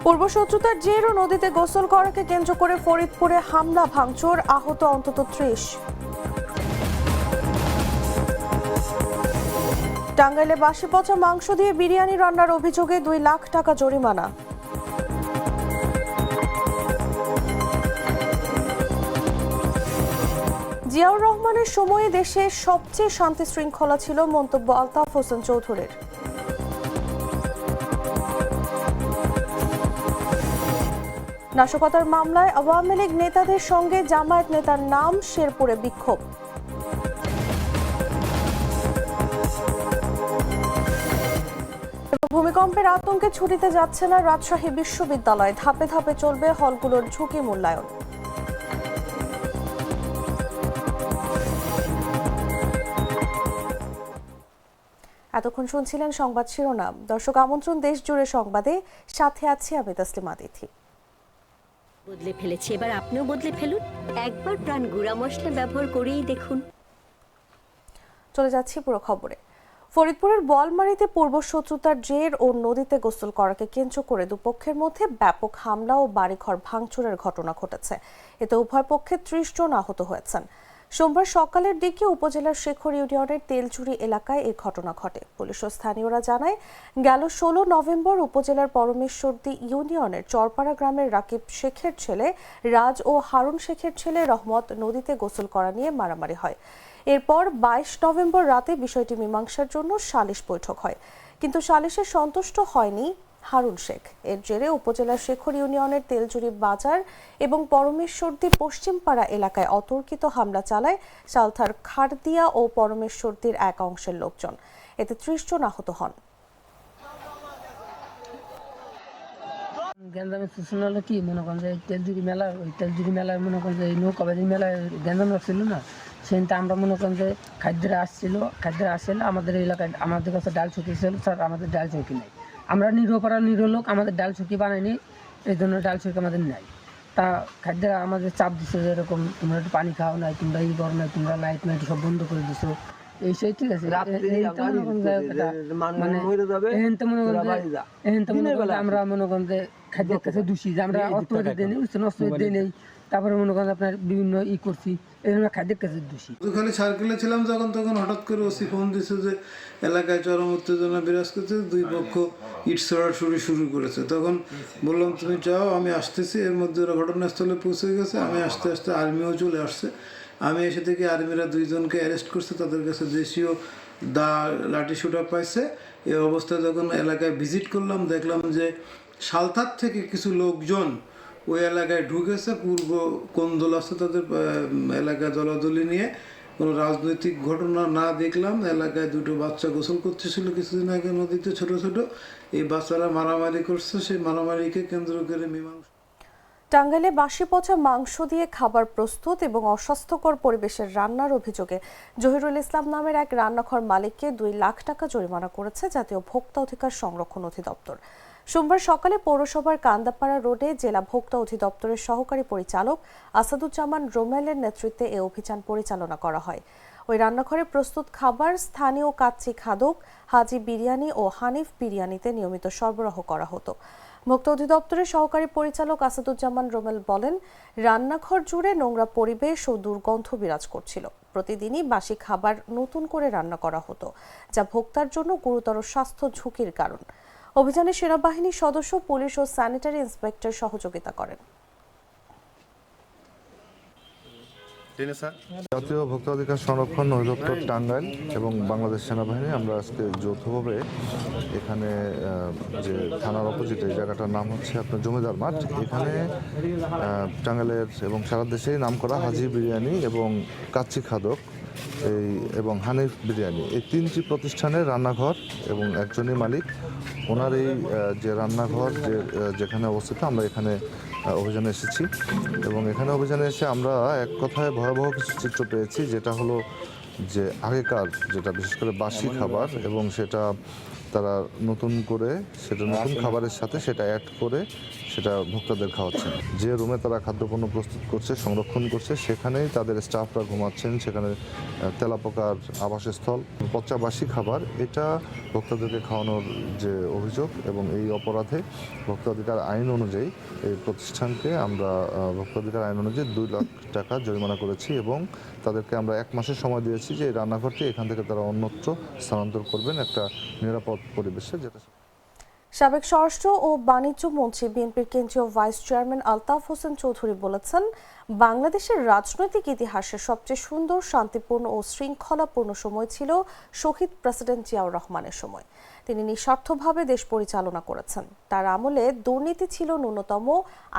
পূর্বশত্রুতার জের ও নদীতে গোসল করাকে কেন্দ্র করে ফরিদপুরে হামলা ভাঙচুর, আহত অন্তত ৩০। টাঙ্গাইলে বাসি পচা মাংস দিয়ে বিরিয়ানি রান্নার অভিযোগে ২ লাখ টাকা জরিমানা। জিয়াউর রহমানের সময়ে দেশে সবচেয়ে শান্তি শৃঙ্খলা ছিল, মন্তব্য আলতাফ হোসেন চৌধুরীর। নাশকতার মামলায় আওয়ামী লীগ নেতাদের সঙ্গে জামায়াত নেতার নাম, শেরপুরে বিক্ষোভ। ভূমিকম্পের আতঙ্কে ছুটিতে যাচ্ছে না রাজশাহী বিশ্ববিদ্যালয়, ধাপে ধাপে চলবে হলগুলোর ঝুঁকি মূল্যায়ন। এতক্ষণ শুনছিলেন সংবাদ শিরোনাম। দর্শক, আমন্ত্রণ দেশ জুড়ে সংবাদে, সাথে আছি আমি তাসলিমা তিথি। বদলে ফেলেছে, এবার আপনিও বদলে ফেলুন। একবার প্রাণ গুঁড়া মশলা ব্যবহার করেই দেখুন। চলে যাচ্ছি পুরো খবরে। ফরিদপুরের বোয়ালমারীতে পূর্বশত্রুতার জের ও নদীতে গোসল করাকে কেন্দ্র করে দুপক্ষের মধ্যে ব্যাপক হামলা ও বাড়িঘর ভাঙচুরের ঘটনা ঘটেছে। এতে উভয় পক্ষে ৩০ জন আহত হয়েছেন। সোমবার সকালের দিকে উপজেলার শেখর ইউনিয়নের তেলচুরি এলাকায় এই ঘটনা ঘটে। পুলিশ ও স্থানীয়রা জানায়, গেল ১৬ নভেম্বর উপজেলার পরমেশ্বরদী ইউনিয়নের চরপাড়া গ্রামের রাকিব শেখের ছেলে রাজ ও হারুন শেখের ছেলে রহমত নদীতে গোসল করা নিয়ে মারামারি হয়। এরপর ২২ নভেম্বর রাতে বিষয়টি মীমাংসার জন্য সালিশ বৈঠক হয়, কিন্তু সালিশে সন্তুষ্ট হয়নি হারুন শেখ। এর জেরে উপজেলার শেখর ইউনিয়নের তেলজুরি বাজার এবং পরমেশ্বরদী পশ্চিমপাড়া এলাকায় অতর্কিত হামলা চালায় সালথার খারদিয়া ও পরমেশ্বরদীর এক অংশের লোকজন। এতে ৩০ জন আহত হন। গ্যাঞ্জামের সূচনা হলো কি, মনে করেন যে তেলজুরি মেলা, ওই তেলজুরি মেলায় মনে করেন যে এই নৌকাবাজি মেলায় গ্যাঞ্জাম রাখছিল না, সেদিনটা আমরা মনে করেন যে খাদ্যরা আসছিল আমাদের এলাকায়, আমাদের কাছে ডাল চুকি ছিল। স্যার, আমাদের ডাল চুকি নেই, আমরা নিরপাড়া লোক, আমাদের ডাল চুকি বানাইনি, এই জন্য ডাল চুকি আমাদের নেই। তা খাদ্যরা আমাদের চাপ দিচ্ছে যে এরকম তোমরা একটু পানি খাও নাই, তোমরা ই করো নাই, তোমরা লাইট মাইট সব বন্ধ করে দিছো, এই সেই ঠিক আছে। আমরা মনে করেন যে খাদ্যের কাছে দোষী, যে আমরা অর্থ দিই নেই, তারপরে মনে করেন আপনার বিভিন্ন ই করছি, এই জন্য খাদ্যের কাছে দোষী। ওখানে সার্কেলে ছিলাম তখন হঠাৎ করে ওসি ফোন দিচ্ছে যে এলাকায় চরম উত্তেজনা বিরাজ করছে, দুই পক্ষ ইট ছড়াছড়ি শুরু করেছে। তখন বললাম তুমি যাও, আমি আসতেছি। এর মধ্যে ওরা ঘটনাস্থলে পৌঁছে গেছে। আমি আস্তে আস্তে আর্মিও চলে আসছে। আমি এসে থেকে আর্মিরা 2 জনকে অ্যারেস্ট করছে, তাদের কাছে দেশীয় লাঠি শুটা পাইছে। এই অবস্থায় যখন এলাকায় ভিজিট করলাম, দেখলাম যে সালথার থেকে কিছু লোকজন ওই এলাকায় ঢুকেছে। পূর্ব কোন্দল আছে তাদের এলাকায় দলাদলি নিয়ে। কোনো রাজনৈতিক ঘটনা না দেখলাম। এলাকায় 2টো বাচ্চা গোসল করতেছিল কিছুদিন আগে নদীতে, ছোট ছোট। এই বাচ্চারা মারামারি করছে, সেই মারামারিকে কেন্দ্র করে মীমাংসা। টাঙ্গাইলে বাসি পচা মাংস দিয়ে খাবার প্রস্তুত এবং অস্বাস্থ্যকর পরিবেশের রান্নার অভিযোগে জহিরুল ইসলাম নামের এক রান্নাঘর মালিককে ২ লাখ টাকা জরিমানা করেছে জাতীয় ভোক্তা অধিকার সংরক্ষণ অধিদপ্তর। সোমবার সকালে পৌরসভার কান্দাপাড়া রোডে জেলা ভোক্তা অধিদপ্তরের সহকারী পরিচালক আসাদুজ্জামান রোমেলের নেতৃত্বে এ অভিযান পরিচালনা করা হয়। ওই রান্নাঘরে প্রস্তুত খাবার স্থানীয় কাচ্চি খাদক, হাজি বিরিয়ানি ও হানিফ বিরিয়ানিতে নিয়মিত সরবরাহ করা হতো। ভোক্তা অধিদপ্তরের সহকারী পরিচালক আসাদুজ্জামান রোমেল বলেন, রান্নাঘর জুড়ে নোংরা পরিবেশ ও দুর্গন্ধ বিরাজ করছিল। প্রতিদিনই বাসি খাবার নতুন করে রান্না করা হতো, যা ভোক্তার জন্য গুরুতর স্বাস্থ্য ঝুঁকির কারণ। অভিযানে সেনাবাহিনীর সদস্য, পুলিশ ও স্যানিটারি ইন্সপেক্টর সহযোগিতা করেন। জাতীয় ভোক্তা অধিকার সংরক্ষণ অধিদপ্তর টাঙ্গাইল এবং বাংলাদেশ সেনাবাহিনী আমরা আজকে যৌথভাবে এখানে যে থানার অপোজিটে জায়গাটার নাম হচ্ছে আপনার জমিদার মাঠ, এখানে টাঙ্গাইলের এবং সারা দেশেই নাম করা হাজি বিরিয়ানি এবং কাচ্চি খাদক এবং হানিফ বিরিয়ানি, এই 3টি প্রতিষ্ঠানের রান্নাঘর এবং একজনই মালিক। ওনার এই যে রান্নাঘর যেখানে অবস্থিত, আমরা এখানে অভিযানে এসেছি এবং এখানে অভিযানে এসে আমরা এক কথায় ভয়াবহ কিছু চিত্র পেয়েছি, যেটা হলো যে আগেকার যেটা বিশেষ করে বাসি খাবার এবং সেটা তারা নতুন করে সেটা নতুন খাবারের সাথে সেটা অ্যাড করে সেটা ভোক্তাদের খাওয়াচ্ছেন। যে রুমে তারা খাদ্যপণ্য প্রস্তুত করছে, সংরক্ষণ করছে, সেখানেই তাদের স্টাফরা ঘুমাচ্ছেন। সেখানে তেলাপোকার আবাসস্থল, পচাবাসি খাবার, এটা ভোক্তাদেরকে খাওয়ানোর যে অভিযোগ এবং এই অপরাধে ভোক্তাধিকার আইন অনুযায়ী এই প্রতিষ্ঠানকে আমরা ভোক্তাধিকার আইন অনুযায়ী 2 লাখ টাকা জরিমানা করেছি এবং তাদেরকে আমরা 1 মাসের সময় দিয়েছি যে এই রান্নাঘরটি এখান থেকে তারা অন্যত্র স্থানান্তর করবেন একটা নিরাপদ পরিবেশে। যেটা সাবেক স্বরাষ্ট্র ও বাণিজ্য মন্ত্রী বিএনপির কেন্দ্রীয় ভাইস চেয়ারম্যান আলতাফ হোসেন চৌধুরী বলেছেন, বাংলাদেশের রাজনৈতিক ইতিহাসে সবচেয়ে সুন্দর, শান্তিপূর্ণ ও শৃঙ্খলাপূর্ণ সময় ছিল শহীদ প্রেসিডেন্ট জিয়াউর রহমানের সময়। তিনি নিঃস্বার্থভাবে দেশ পরিচালনা করেছেন। তার আমলে দুর্নীতি ছিল ন্যূনতম,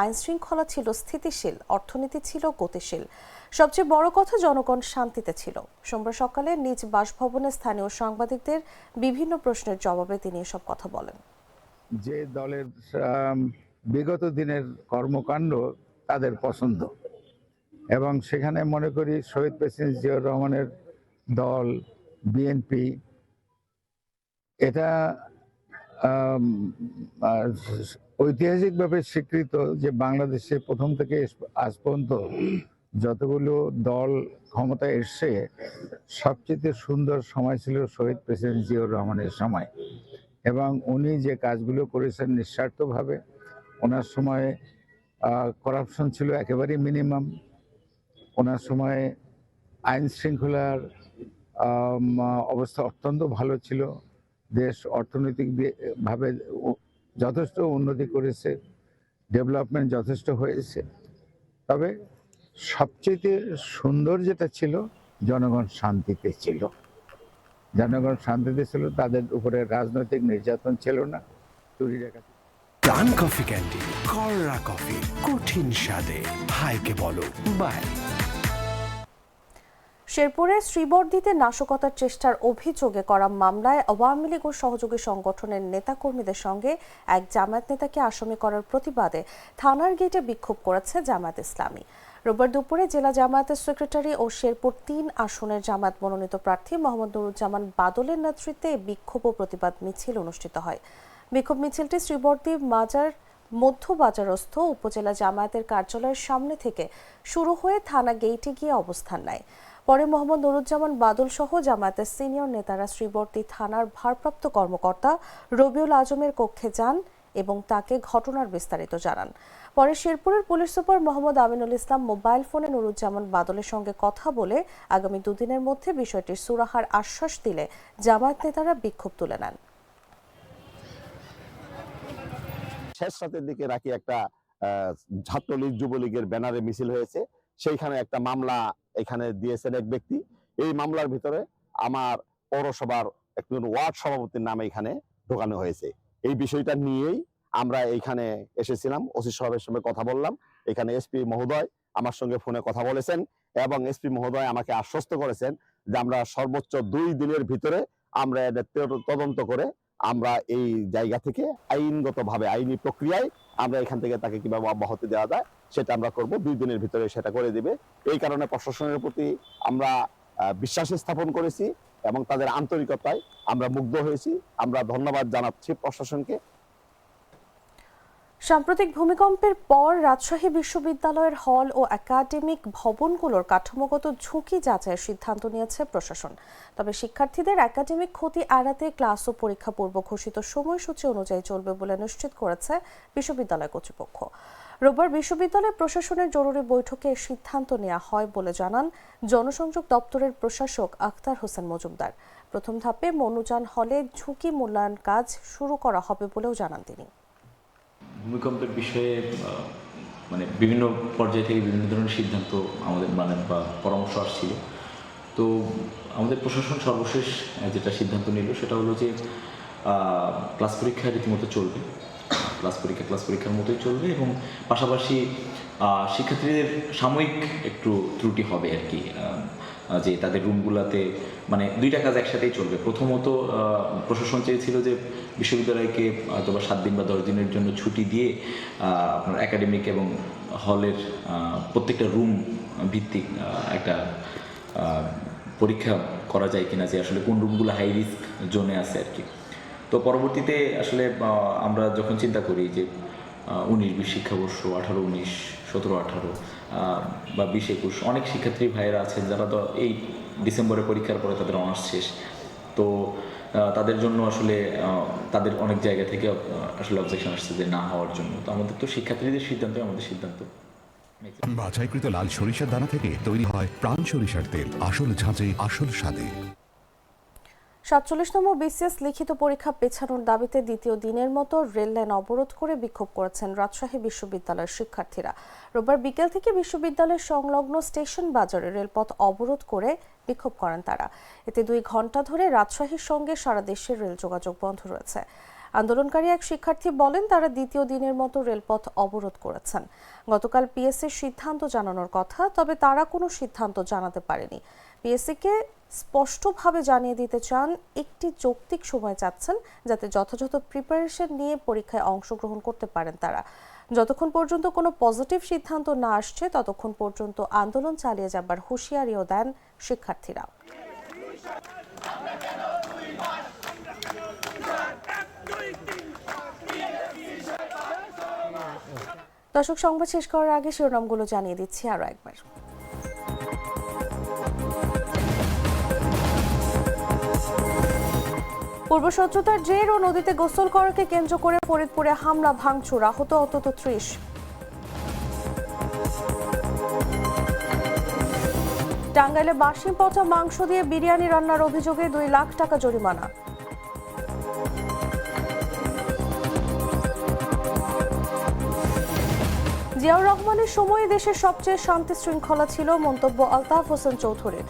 আইন শৃঙ্খলা ছিল স্থিতিশীল, অর্থনীতি ছিল গতিশীল। সবচেয়ে বড় কথা, জনগণ শান্তিতে ছিল। সোমবার সকালে নিজ বাসভবনে স্থানীয় সাংবাদিকদের বিভিন্ন প্রশ্নের জবাবে তিনি এসব কথা বলেন। যে দলের বিগত দিনের কর্মকাণ্ড তাদের পছন্দ, এবং সেখানে মনে করি শহীদ প্রেসিডেন্ট জিয়াউর রহমানের দল বিএনপি এটা ঐতিহাসিকভাবে স্বীকৃত যে বাংলাদেশে প্রথম থেকে আজ পর্যন্ত যতগুলো দল ক্ষমতায় এসছে সবচেয়ে সুন্দর সময় ছিল শহীদ প্রেসিডেন্ট জিয়াউর রহমানের সময়। এবং উনি যে কাজগুলো করেছেন নিঃস্বার্থভাবে, ওনার সময়ে করাপশন ছিল একেবারেই মিনিমাম, ওনার সময়ে আইন শৃঙ্খলার অবস্থা অত্যন্ত ভালো ছিল, দেশ অর্থনৈতিকভাবে যথেষ্ট উন্নতি করেছে, ডেভেলপমেন্ট যথেষ্ট হয়েছে। তবে সবচেয়ে সুন্দর যেটা ছিল, জনগণ শান্তিতে ছিল। জনগণ শান্তিতে ছিল, তাদের উপরে রাজনৈতিক নির্যাতন ছিল না, চুরি ডাকাতি। ডান কফি ক্যান্ডি, কররা কফি, কঠিন স্বাদে, হাইকে বলো বাই। শেরপুরে শ্রীবর্দীতে নাশকতার চেষ্টার অভিযোগে করা মামলায় আওয়ামী লীগ ও সহযোগী সংগঠনের নেতাকর্মীদের সঙ্গে এক জামায়াত নেতাকে আসামি করার প্রতিবাদে থানার গেটে বিক্ষোভ করেছে জামায়াত ইসলামী। রোববার দুপুরে জেলা জামায়াতের সেক্রেটারি ও শেরপুর 3 আসনের জামায়াত মনোনীত প্রার্থী মোহাম্মদ নুরুজ্জামান বাদলের নেতৃত্বে বিক্ষোভ ও প্রতিবাদ মিছিল অনুষ্ঠিত হয়। বিক্ষোভ মিছিলটি শ্রীবর্দী মধ্য বাজারস্থ উপজেলা জামায়াতের কার্যালয়ের সামনে থেকে শুরু হয়ে থানা গেইটে গিয়ে অবস্থান নেয়। পরে মোহাম্মদ নুরুজ্জামান বাদল সহ জামায়াতের সিনিয়র নেতারা শ্রীবর্দী থানার ভারপ্রাপ্ত কর্মকর্তা রবিউল আজমের কক্ষে যান এবং তাকে ঘটনার বিস্তারিত জানান। পরে শেরপুরের police super Mohammad Aminul Islam mobile ফোনে নুরুজ্জামান বাদলের সঙ্গে কথা বলে আগামী 2 দিনের মধ্যে বিষয়টির সুরাহার আশ্বাস দিলে জামায়াত নেতারা বিক্ষোভ তুলে নেন। শেষ রাতের দিকে রাখি একটা ছাত্রলীগ যুবলীগের ব্যানারে মিছিল হয়েছে, সেইখানে একটা মামলা এখানে দিয়েছেন এক ব্যক্তি। এই মামলার ভিতরে আমার পৌরসভার একজন ওয়ার্ড সভাপতির নামে এখানে ঢোকানো হয়েছে। এই বিষয়টা নিয়েই আমরা এইখানে এসেছিলাম, ওসি সাহেবের সঙ্গে কথা বললাম। এখানে এসপি মহোদয় আমার সঙ্গে ফোনে কথা বলেছেন এবং এসপি মহোদয় আমাকে আশ্বস্ত করেছেন যে আমরা সর্বোচ্চ 2 দিনের ভিতরে আমরা এটা তদন্ত করে আমরা এই জায়গা থেকে আইনগতভাবে আইনি প্রক্রিয়ায় আমরা এখান থেকে তাকে কিভাবে অব্যাহতি দেওয়া যায় সেটা আমরা করব। 2 দিনের ভিতরে সেটা করে দিবে। এই কারণে প্রশাসনের প্রতি আমরা বিশ্বাস স্থাপন করেছি এবং তাদের আন্তরিকতায় আমরা মুগ্ধ হয়েছি। আমরা ধন্যবাদ জানাচ্ছি প্রশাসনকে। সাম্প্রতিক ভূমিকম্পের পর রাজশাহী বিশ্ববিদ্যালয়ের হল ও একাডেমিক ভবনগুলোর কাঠামোগত ঝুঁকি যাচাইয়ের সিদ্ধান্ত নিয়েছে প্রশাসন। তবে শিক্ষার্থীদের একাডেমিক ক্ষতি এড়াতে ক্লাস ও পরীক্ষা পূর্ব ঘোষিত সময়সূচি অনুযায়ী চলবে বলে নিশ্চিত করেছে বিশ্ববিদ্যালয় কর্তৃপক্ষ। রোববার বিশ্ববিদ্যালয় প্রশাসনের জরুরি বৈঠকে সিদ্ধান্ত নেওয়া হয় বলে জানান জনসংযোগ দপ্তরের প্রশাসক আখতার হোসেন মজুমদার। প্রথম ধাপে মনুজান হলে ঝুঁকি মূল্যায়ন কাজ শুরু করা হবে বলেও জানান তিনি। ভূমিকম্পের বিষয়ে বিভিন্ন পর্যায় থেকে বিভিন্ন ধরনের সিদ্ধান্ত আমাদের বা পরামর্শ আসছিল। তো আমাদের প্রশাসন সর্বশেষ যেটা সিদ্ধান্ত নিল সেটা হলো যে ক্লাস পরীক্ষা রীতিমতো চলবে, ক্লাস পরীক্ষার মতোই চলবে এবং পাশাপাশি শিক্ষার্থীদের সাময়িক একটু ত্রুটি হবে আর কি, যে তাদের রুমগুলোতে 2টা কাজ একসাথেই চলবে। প্রথমত প্রশাসন চেয়েছিল যে বিশ্ববিদ্যালয়কে হয়তো 7 দিন বা 10 দিনের জন্য ছুটি দিয়ে আপনার একাডেমিক এবং হলের প্রত্যেকটা রুম ভিত্তিক একটা পরীক্ষা করা যায় কিনা, যে আসলে কোন রুমগুলো হাই রিস্ক জোনে আছে আর কি। তো পরবর্তীতে আসলে আমরা যখন চিন্তা করি যে 19-20 শিক্ষাবর্ষ, 18-19, 17-18 বা 20-21 অনেক শিক্ষার্থী ভাইয়েরা আছেন যারা তো এই ডিসেম্বরে পরীক্ষার পরে তাদের অনার্স শেষ। তো তাদের জন্য আসলে তাদের অনেক জায়গা থেকে আসলে অবজেকশন আসছে যে না হওয়ার জন্য। তো আমাদের তো শিক্ষার্থীদের সিদ্ধান্তই আমাদের সিদ্ধান্ত। বাছাইকৃত লাল সরিষার দানা থেকে তৈরি হয় প্রাণ সরিষার তেল, আসল ঝাঁঝে আসল স্বাদে। 47তম বিসিএস লিখিত পরীক্ষা পেছানোর দাবিতে দ্বিতীয় দিনের মতো রেল লাইন অবরোধ করে বিক্ষোভ করেছেন রাজশাহী বিশ্ববিদ্যালয়ের শিক্ষার্থীরা। রোববার বিকেল থেকে বিশ্ববিদ্যালয়ের সংলগ্ন স্টেশন বাজারে রেলপথ অবরোধ করে বিক্ষোভ করেন তারা। এতে 2 ঘণ্টা ধরে রাজশাহীর সঙ্গে সারা দেশের রেল যোগাযোগ বন্ধ রয়েছে। আন্দোলনকারী এক শিক্ষার্থী বলেন তারা দ্বিতীয় দিনের মতো রেলপথ অবরোধ করেছেন। গতকাল পিএসসির সিদ্ধান্ত জানানোর কথা, তবে তারা কোনো সিদ্ধান্ত জানাতে পারেনি। পিএসসিকে স্পষ্টভাবে জানিয়ে দিতে চান, একটি যৌক্তিক সময় চাচ্ছেন যাতে যথাযথ প্রিপারেশন নিয়ে পরীক্ষায় অংশগ্রহণ করতে পারেন তারা। যতক্ষণ পর্যন্ত কোনো পজিটিভ সিদ্ধান্ত না আসছে ততক্ষণ পর্যন্ত আন্দোলন চালিয়ে যাবার হুঁশিয়ারিও দেন শিক্ষার্থীরা। দর্শক, সংবাদ শেষ করার আগে শিরোনামগুলো জানিয়ে দিচ্ছি আরো একবার। পূর্বশত্রুতার জের ও নদীতে গোসল করাকে কেন্দ্র করে ফরিদপুরে হামলা ভাঙচুর, আহত অন্তত 30। টাঙ্গাইলে বাসি পচা মাংস দিয়ে বিরিয়ানি রান্নার অভিযোগে 2 লাখ টাকা জরিমানা। জিয়াউর রহমানের সময়ে দেশের সবচেয়ে শান্তি শৃঙ্খলা ছিল, মন্তব্য আলতাফ হোসেন চৌধুরীর।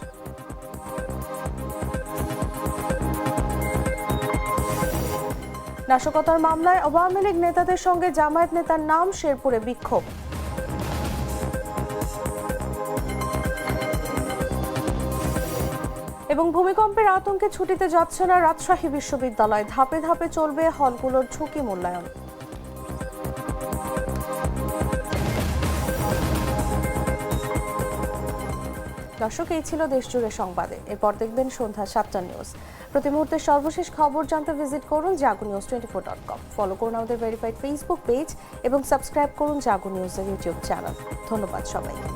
নাশকতার মামলায় আওয়ামী লীগ নেতাদের সঙ্গে জামায়াত নেতার নাম, শেরপুরে বিক্ষোভ। এবং ভূমিকম্পের আতঙ্কে ছুটিতে যাচ্ছে না রাজশাহী বিশ্ববিদ্যালয়, ধাপে ধাপে চলবে হলগুলোর ঝুঁকি মূল্যায়ন। দর্শক, এই ছিল দেশজুড়ে সংবাদে। এরপর দেখবেন সন্ধ্যা 7টা নিউজ। প্রতি মুহূর্তের সর্বশেষ খবর জানতে ভিজিট করুন jagunews24.com। ফলো করুন আমাদের ভেরিফাইড ফেসবুক পেজ এবং সাবস্ক্রাইব করুন জাগো নিউজের ইউটিউব চ্যানেল। ধন্যবাদ সবাইকে।